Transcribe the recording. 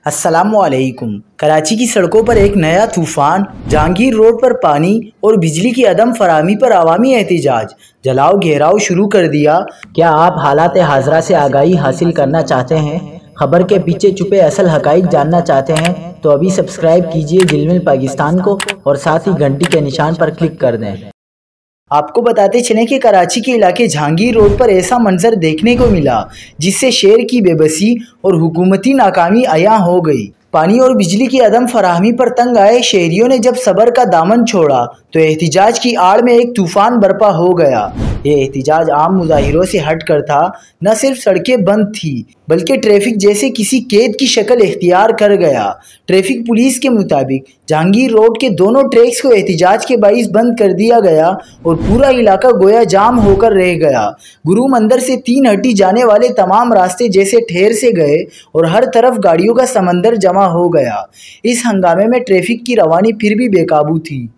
अस्सलामुअलैकुम। कराची की सड़कों पर एक नया तूफान, जहांगीर रोड पर पानी और बिजली की अदम फराहमी पर अवामी एहतिजाज, जलाओ घेराव शुरू कर दिया। क्या आप हालात हाजरा से आगाही हासिल करना चाहते हैं? खबर के पीछे छुपे असल हकाइक जानना चाहते हैं? तो अभी सब्सक्राइब कीजिए जिलमिल पाकिस्तान को और साथ ही घंटी के निशान पर क्लिक कर दें। आपको बताते चलें कि कराची के इलाके जहांगीर रोड पर ऐसा मंजर देखने को मिला जिससे शहर की बेबसी और हुकूमती नाकामी अयां हो गई। पानी और बिजली की अदम फराहमी पर तंग आए शहरियों ने जब सब्र का दामन छोड़ा तो एहतिजाज की आड़ में एक तूफान बर्पा हो गया। ये एहतिजाज आम मुजाहिरों से हट कर था। न सिर्फ सड़कें बंद थी बल्कि ट्रैफिक जैसे किसी कैद की शक्ल इख्तियार कर गया। ट्रैफिक पुलिस के मुताबिक जहांगीर रोड के दोनों ट्रैक्स को एहतिजाज के बाइस बंद कर दिया गया और पूरा इलाका गोया जाम होकर रह गया। गुरु मंदिर से 3 हट्टी जाने वाले तमाम रास्ते जैसे ठहर से गए और हर तरफ गाड़ियों का समंदर जमा हो गया। इस हंगामे में ट्रैफिक की रवानी फिर भी बेकाबू थी।